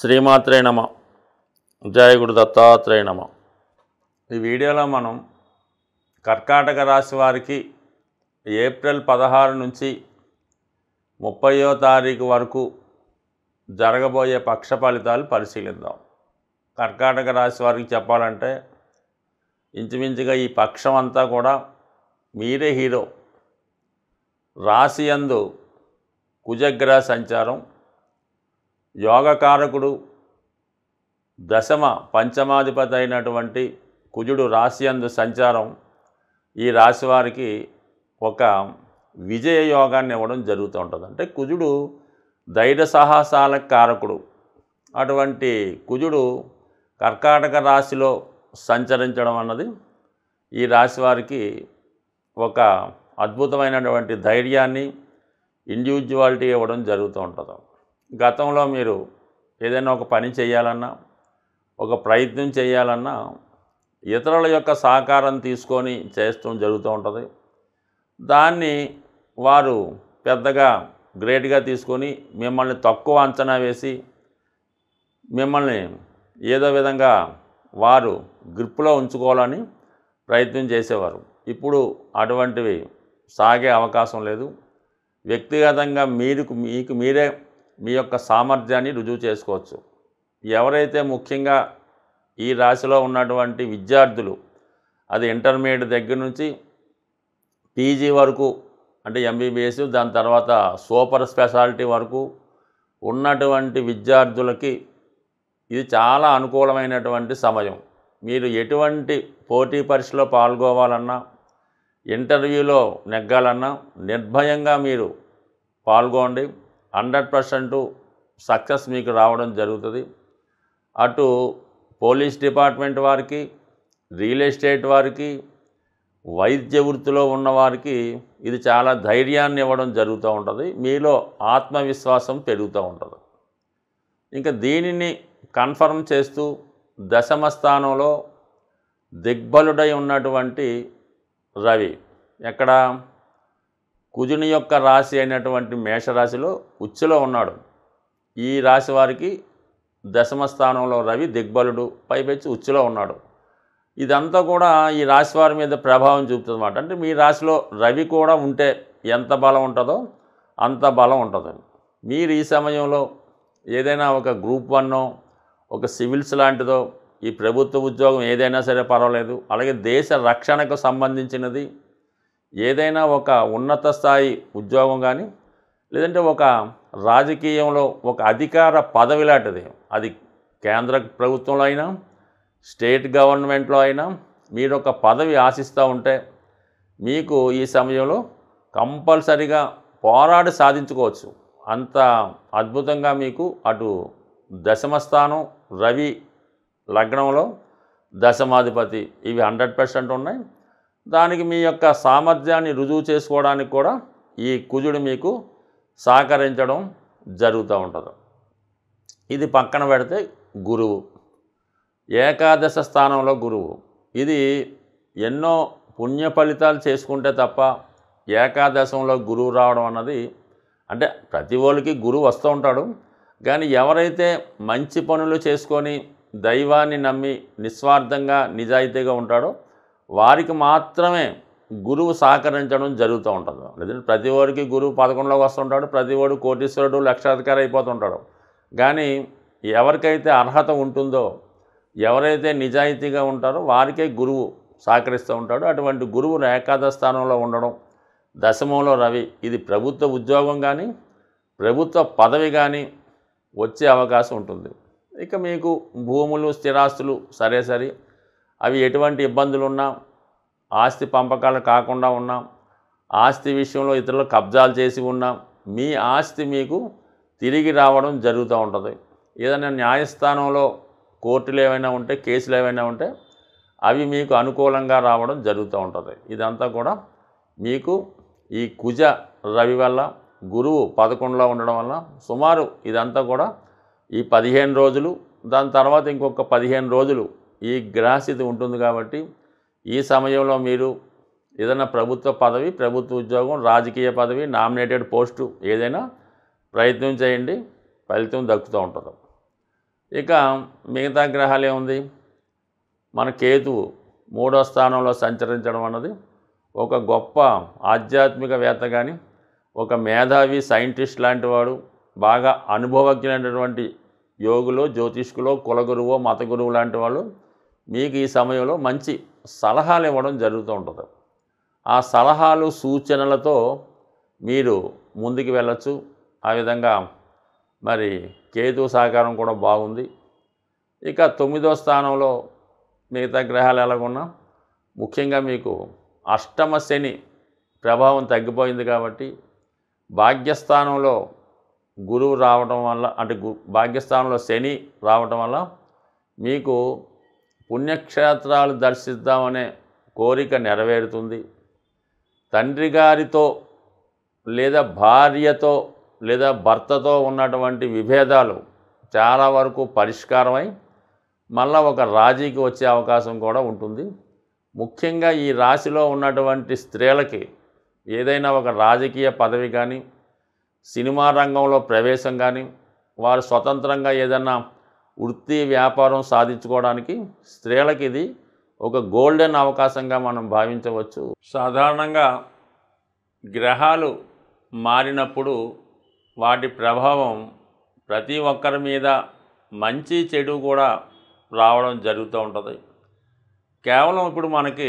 శ్రీమాత్రే నమ. జయ గురు దత్తాత్రేయ నమ. ఈ వీడియోలో మనం కర్కాటక రాశి వారికి ఏప్రిల్ 16 నుంచి 30వ తారీఖు వరకు జరగబోయే పక్ష ఫలితాలు పరిశీలిద్దాం. కర్కాటక రాశి వారికి చెప్పాలంటే ఇంచుమించుగా ఈ పక్షం అంతా కూడా మీరే హీరో. రాశి యందు కుజగ్రహ సంచారం, యోగకారకుడు దశమ పంచమాధిపతి అయినటువంటి కుజుడు రాశియందు సంచారం ఈ రాశి వారికి ఒక విజయ యోగాన్ని ఇవ్వడం జరుగుతూ ఉంటుంది. అంటే కుజుడు ధైర్య సాహసాలకు కారకుడు. అటువంటి కుజుడు కర్కాటక రాశిలో సంచరించడం అన్నది ఈ రాశి వారికి ఒక అద్భుతమైనటువంటి ధైర్యాన్ని, ఇండివిజువాలిటీ ఇవ్వడం జరుగుతూ ఉంటుంది. గతంలో మీరు ఏదైనా ఒక పని చేయాలన్నా, ఒక ప్రయత్నం చేయాలన్నా ఇతరుల యొక్క సహకారం తీసుకొని చేస్తూ జరుగుతూ ఉంటుంది. దాన్ని వారు పెద్దగా గ్రేట్గా తీసుకొని మిమ్మల్ని తక్కువ అంచనా వేసి మిమ్మల్ని ఏదో విధంగా వారు గ్రిప్లో ఉంచుకోవాలని ప్రయత్నం చేసేవారు. ఇప్పుడు అటువంటివి సాగే అవకాశం లేదు. వ్యక్తిగతంగా మీకు మీరే మీ యొక్క సామర్థ్యాన్ని రుజువు చేసుకోవచ్చు. ఎవరైతే ముఖ్యంగా ఈ రాశిలో ఉన్నటువంటి విద్యార్థులు, అది ఇంటర్మీడియట్ దగ్గర నుంచి పీజీ వరకు, అంటే ఎంబీబీఎస్, దాని తర్వాత సూపర్ స్పెషాలిటీ వరకు ఉన్నటువంటి విద్యార్థులకి ఇది చాలా అనుకూలమైనటువంటి సమయం. మీరు ఎటువంటి పోటీ పరీక్షలో పాల్గొవాలన్నా, ఇంటర్వ్యూలో నెగ్గాలన్నా నిర్భయంగా మీరు పాల్గొండి. 100% సక్సెస్ మీకు రావడం జరుగుతుంది. అటు పోలీస్ డిపార్ట్మెంట్ వారికి, రియల్ ఎస్టేట్ వారికి, వైద్య వృత్తిలో ఉన్నవారికి ఇది చాలా ధైర్యాన్ని ఇవ్వడం జరుగుతూ ఉంటుంది. మీలో ఆత్మవిశ్వాసం పెరుగుతూ ఉంటుంది. ఇంకా దీనిని కన్ఫర్మ్ చేస్తూ దశమ స్థానంలో దిగ్బలుడై ఉన్నటువంటి రవి, ఎక్కడ కుజుని యొక్క రాశి అయినటువంటి మేషరాశిలో ఉచ్చులో ఉన్నాడు. ఈ రాశి వారికి దశమ స్థానంలో రవి దిగ్బలుడు, పైపెచ్చి ఉచ్చులో ఉన్నాడు. ఇదంతా కూడా ఈ రాశి వారి మీద ప్రభావం చూపుతుంది అన్నమాట. అంటే మీ రాశిలో రవి కూడా ఉంటే ఎంత బలం ఉంటుందో అంత బలం ఉంటుంది. మీరు ఈ సమయంలో ఏదైనా ఒక గ్రూప్ 1, ఒక సివిల్స్ లాంటిదో, ఈ ప్రభుత్వ ఉద్యోగం ఏదైనా సరే పర్వాలేదు, అలాగే దేశ రక్షణకు సంబంధించినది ఏదైనా ఒక ఉన్నత స్థాయి ఉద్యోగం కానీ, లేదంటే ఒక రాజకీయంలో ఒక అధికార పదవి లాంటిది, అది కేంద్ర ప్రభుత్వంలో అయినా స్టేట్ గవర్నమెంట్లో అయినా మీరు ఒక పదవి ఆశిస్తూ ఉంటే మీకు ఈ సమయంలో కంపల్సరిగా పోరాడి సాధించుకోవచ్చు. అంత అద్భుతంగా మీకు అటు దశమ స్థానం, రవి లగ్నంలో దశమాధిపతి, ఇవి 100% ఉన్నాయి. దానికి మీ యొక్క సామర్థ్యాన్ని రుజువు చేసుకోవడానికి కూడా ఈ కుజుడు మీకు సహకరించడం జరుగుతూ ఉంటుంది. ఇది పక్కన పెడితే గురువు, ఏకాదశ స్థానంలో గురువు. ఇది ఎన్నో పుణ్య ఫలితాలు చేసుకుంటే తప్ప ఏకాదశంలో గురువు రావడం అన్నది, అంటే ప్రతి వాళ్ళకి గురువు వస్తూ ఉంటాడు, కానీ ఎవరైతే మంచి పనులు చేసుకొని దైవాన్ని నమ్మి నిస్వార్థంగా నిజాయితీగా ఉంటాడో వారికి మాత్రమే గురువు సహకరించడం జరుగుతూ ఉంటుంది. లేదంటే ప్రతి వాడికి గురువు 11లోకి వస్తుంటాడు, ప్రతి వాడు కోటీశ్వరుడు, లక్షాధికారి అయిపోతుంటాడు. కానీ ఎవరికైతే అర్హత ఉంటుందో, ఎవరైతే నిజాయితీగా ఉంటారో వారికే గురువు సహకరిస్తూ ఉంటాడు. అటువంటి గురువు ఏకాదశ స్థానంలో ఉండడం, దశమంలో రవి, ఇది ప్రభుత్వ ఉద్యోగం కానీ ప్రభుత్వ పదవి కానీ వచ్చే అవకాశం ఉంటుంది. ఇక మీకు భూములు, స్థిరాస్తులు సరే అవి ఎటువంటి ఇబ్బందులు ఉన్నా, ఆస్తి పంపకాలు కాకుండా ఉన్నా, ఆస్తి విషయంలో ఇతరులు కబ్జాలు చేసి ఉన్నా మీ ఆస్తి మీకు తిరిగి రావడం జరుగుతూ ఉంటుంది. ఏదైనా న్యాయస్థానంలో కోర్టులు ఏమైనా ఉంటే, కేసులు ఏమైనా ఉంటే అవి మీకు అనుకూలంగా రావడం జరుగుతూ ఉంటుంది. ఇదంతా కూడా మీకు ఈ కుజ రవి వల్ల, గురువు 11లో ఉండడం వల్ల సుమారు ఇదంతా కూడా ఈ 15 రోజులు, దాని తర్వాత ఇంకొక 15 రోజులు ఈ గ్రహస్థితి ఉంటుంది. కాబట్టి ఈ సమయంలో మీరు ఏదైనా ప్రభుత్వ పదవి, ప్రభుత్వ ఉద్యోగం, రాజకీయ పదవి, నామినేటెడ్ పోస్టు ఏదైనా ప్రయత్నం చేయండి, ఫలితం దక్కుతూ ఉంటుంది. ఇక మిగతా గ్రహాలు ఏముంది, మన కేతువు 3వ స్థానంలో సంచరించడం అన్నది ఒక గొప్ప ఆధ్యాత్మికవేత్త కానీ, ఒక మేధావి సైంటిస్ట్ లాంటి వాడు, బాగా అనుభవజ్ఞులైనటువంటి యోగులో, జ్యోతిష్కులో, కులగురువో, మత గురువు లాంటి వాళ్ళు మీకు ఈ సమయంలో మంచి సలహాలు ఇవ్వడం జరుగుతూ ఉంటుంది. ఆ సలహాలు సూచనలతో మీరు ముందుకు వెళ్ళచ్చు. ఆ విధంగా మరి కేతు సహకారం కూడా బాగుంది. ఇక 9వ స్థానంలో మిగతా గ్రహాలు ఎలాగున్నా ముఖ్యంగా మీకు అష్టమ శని ప్రభావం తగ్గిపోయింది కాబట్టి భాగ్యస్థానంలో గురువు రావడం వల్ల, అంటే భాగ్యస్థానంలో శని రావడం వల్ల మీకు పుణ్యక్షేత్రాలు దర్శిద్దామనే కోరిక నెరవేరుతుంది. తండ్రి గారితో లేదా భార్యతో లేదా భర్తతో ఉన్నటువంటి విభేదాలు చాలా వరకు పరిష్కారమై మళ్ళా ఒక రాజీకి వచ్చే అవకాశం కూడా ఉంటుంది. ముఖ్యంగా ఈ రాశిలో ఉన్నటువంటి స్త్రీలకి ఏదైనా ఒక రాజకీయ పదవి కానీ, సినిమా రంగంలో ప్రవేశం కానీ, వారు స్వతంత్రంగా ఏదైనా వృత్తి వ్యాపారం సాధించుకోవడానికి స్త్రీలకి ఇది ఒక గోల్డెన్ అవకాశంగా మనం భావించవచ్చు. సాధారణంగా గ్రహాలు మారినప్పుడు వాటి ప్రభావం ప్రతి ఒక్కరి మీద మంచి చెడు కూడా రావడం జరుగుతూ ఉంటుంది. కేవలం ఇప్పుడు మనకి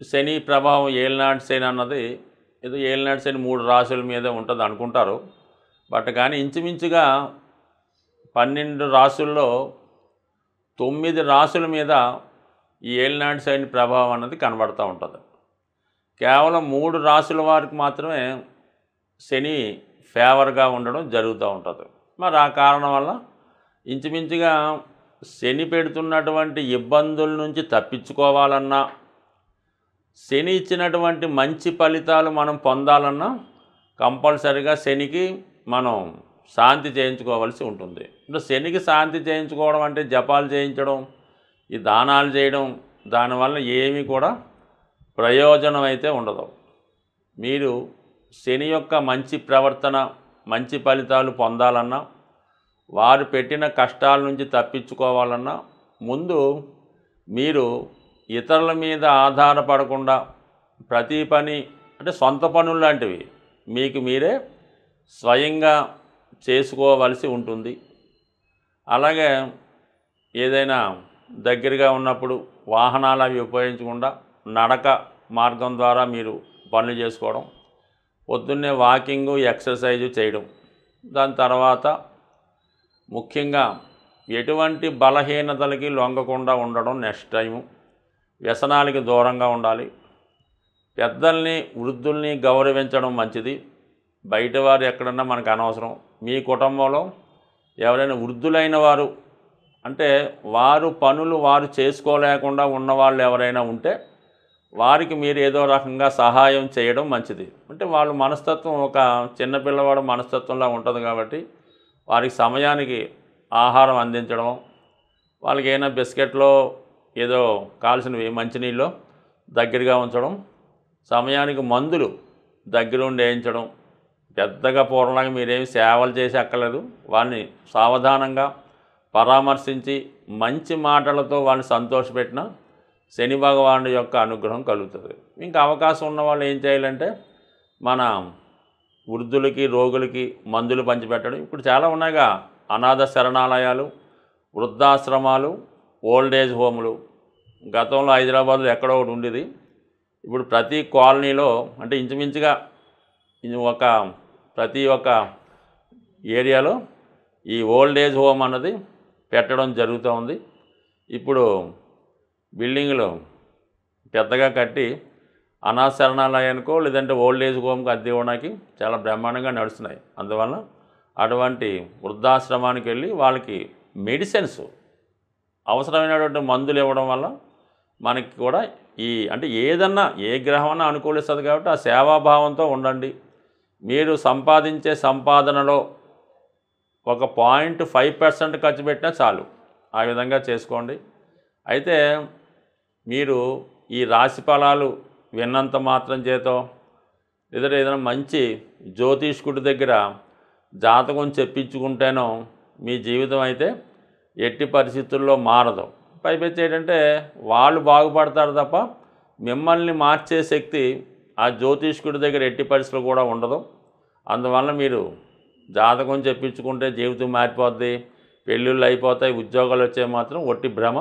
శని ప్రభావం ఏలినాటి శని అన్నది ఏదో ఏలినాటి శని 3 రాశుల మీద ఉంటుంది అనుకుంటారు. బట్ కానీ ఇంచుమించుగా 12 రాశుల్లో 9 రాశుల మీద ఈ ఏలినాటి శని ప్రభావం అన్నది కనబడుతూ ఉంటుంది. కేవలం 3 రాశుల వారికి మాత్రమే శని ఫేవర్గా ఉండడం జరుగుతూ ఉంటుంది. మరి ఆ కారణం వల్ల ఇంచుమించుగా శని పెడుతున్నటువంటి ఇబ్బందుల నుంచి తప్పించుకోవాలన్నా, శని ఇచ్చినటువంటి మంచి ఫలితాలు మనం పొందాలన్నా కంపల్సరిగా శనికి మనం శాంతి చేయించుకోవాల్సి ఉంటుంది. ఇప్పుడు శనికి శాంతి చేయించుకోవడం అంటే జపాలు చేయించడం, ఈ దానాలు చేయడం, దానివల్ల ఏమీ కూడా ప్రయోజనం అయితే ఉండదు. మీరు శని యొక్క మంచి ప్రవర్తన, మంచి ఫలితాలు పొందాలన్నా, వారు పెట్టిన కష్టాల నుంచి తప్పించుకోవాలన్నా ముందు మీరు ఇతరుల మీద ఆధారపడకుండా ప్రతి పని, అంటే సొంత పనులు లాంటివి మీకు మీరే స్వయంగా చేసుకోవలసి ఉంటుంది. అలాగే ఏదైనా దగ్గరగా ఉన్నప్పుడు వాహనాలు అవి ఉపయోగించకుండా నడక మార్గం ద్వారా మీరు పనులు చేసుకోవడం, పొద్దున్నే వాకింగు, ఎక్సర్సైజు చేయడం, దాని తర్వాత ముఖ్యంగా ఎటువంటి బలహీనతలకి లొంగకుండా ఉండడం. నెక్స్ట్ టైము వ్యసనాలకి దూరంగా ఉండాలి. పెద్దల్ని, వృద్ధుల్ని గౌరవించడం మంచిది. బయట వారు ఎక్కడన్నా మనకు అనవసరం. మీ కుటుంబంలో ఎవరైనా వృద్ధులైన వారు, అంటే వారు పనులు వారు చేసుకోలేకుండా ఉన్నవాళ్ళు ఎవరైనా ఉంటే వారికి మీరు ఏదో రకంగా సహాయం చేయడం మంచిది. అంటే వాళ్ళ మనస్తత్వం ఒక చిన్నపిల్లవాడు మనస్తత్వంలా ఉంటుంది కాబట్టి వారికి సమయానికి ఆహారం అందించడం, వాళ్ళకి ఏమైనా బిస్కెట్లో ఏదో కావాల్సినవి మంచినీళ్ళు దగ్గరగా ఉంచడం, సమయానికి మందులు దగ్గరుండి వేయించడం. పెద్దగా పూర్వంలాగా మీరేమి సేవలు చేసి అక్కర్లేదు. వాళ్ళని సావధానంగా పరామర్శించి మంచి మాటలతో వాళ్ళని సంతోషపెట్టిన శని భగవానుడి యొక్క అనుగ్రహం కలుగుతుంది. ఇంకా అవకాశం ఉన్న వాళ్ళు ఏం చేయాలంటే మన వృద్ధులకి, రోగులకి మందులు పంచిపెట్టడం. ఇప్పుడు చాలా ఉన్నాయిగా అనాథ శరణాలయాలు, వృద్ధాశ్రమాలు, ఓల్డ్ ఏజ్ హోములు. గతంలో హైదరాబాద్లో ఎక్కడో ఒకటి ఉండేది. ఇప్పుడు ప్రతి కాలనీలో, అంటే ఇంచుమించుగా ప్రతి ఒక్క ఏరియాలో ఈ ఓల్డ్ ఏజ్ హోమ్ అన్నది పెట్టడం జరుగుతూ ఉంది. ఇప్పుడు బిల్డింగులు పెద్దగా కట్టి అనాథ శరణాలయానికో లేదంటే ఓల్డ్ ఏజ్ హోమ్కి అద్దె ఇవ్వడానికి చాలా బ్రహ్మాండంగా నడుస్తున్నాయి. అందువల్ల అటువంటి వృద్ధాశ్రమానికి వెళ్ళి వాళ్ళకి మెడిసిన్స్, అవసరమైనటువంటి మందులు ఇవ్వడం వల్ల మనకి కూడా అంటే ఏదన్నా ఏ గ్రహమన్నా అనుకూలిస్తుంది కాబట్టి ఆ సేవాభావంతో ఉండండి. మీరు సంపాదించే సంపాదనలో ఒక 0.5% ఖర్చు పెట్టినా చాలు. ఆ విధంగా చేసుకోండి. అయితే మీరు ఈ రాశి ఫలాలు విన్నంత మాత్రం చేతో లేదా ఏదైనా మంచి జ్యోతిష్కుడి దగ్గర జాతకం చెప్పించుకుంటేనో మీ జీవితం అయితే ఎట్టి పరిస్థితుల్లో మారదు. పైపెచ్చి ఏంటంటే వాళ్ళు బాగుపడతారు తప్ప మిమ్మల్ని మార్చే శక్తి ఆ జ్యోతిష్కుడి దగ్గర ఎట్టి పరిస్థితులు కూడా ఉండదు. అందువల్ల మీరు జాతకం చెప్పించుకుంటే జీవితం మారిపోద్ది, పెళ్ళిళ్ళు అయిపోతాయి, ఉద్యోగాలు వచ్చాయి మాత్రం ఒట్టి భ్రమ.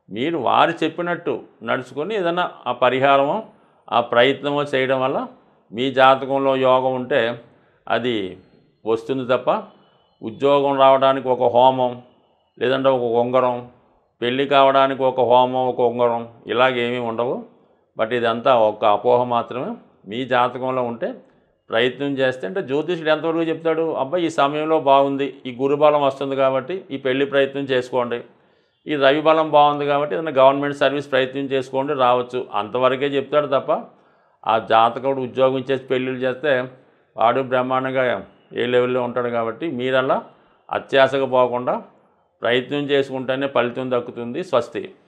మీరు వారు చెప్పినట్టు నడుచుకొని ఏదైనా ఆ పరిహారమో ఆ ప్రయత్నమో చేయడం వల్ల మీ జాతకంలో యోగం ఉంటే అది వస్తుంది తప్ప ఉద్యోగం రావడానికి ఒక హోమం, లేదంటే ఒక ఉంగరం, పెళ్ళి కావడానికి ఒక హోమం, ఒక ఉంగరం ఇలాగేమీ ఉండవు. బట్ ఇదంతా ఒక అపోహ మాత్రమే. మీ జాతకంలో ఉంటే ప్రయత్నం చేస్తే, అంటే జ్యోతిష్యుడు ఎంతవరకు చెప్తాడు, అబ్బాయి ఈ సమయంలో బాగుంది, ఈ గురుబలం వస్తుంది కాబట్టి ఈ పెళ్లి ప్రయత్నం చేసుకోండి, ఈ రవి బలం బాగుంది కాబట్టి ఏదైనా గవర్నమెంట్ సర్వీస్ ప్రయత్నం చేసుకోండి, రావచ్చు, అంతవరకే చెప్తాడు తప్ప ఆ జాతకుడు ఉద్యోగం చేసి పెళ్ళిళ్ళు చేస్తే వాడు బ్రహ్మాండంగా ఏ లెవెల్లో ఉంటాడు. కాబట్టి మీరలా అత్యాశగా పోకుండా ప్రయత్నం చేసుకుంటేనే ఫలితం దక్కుతుంది. స్వస్తి.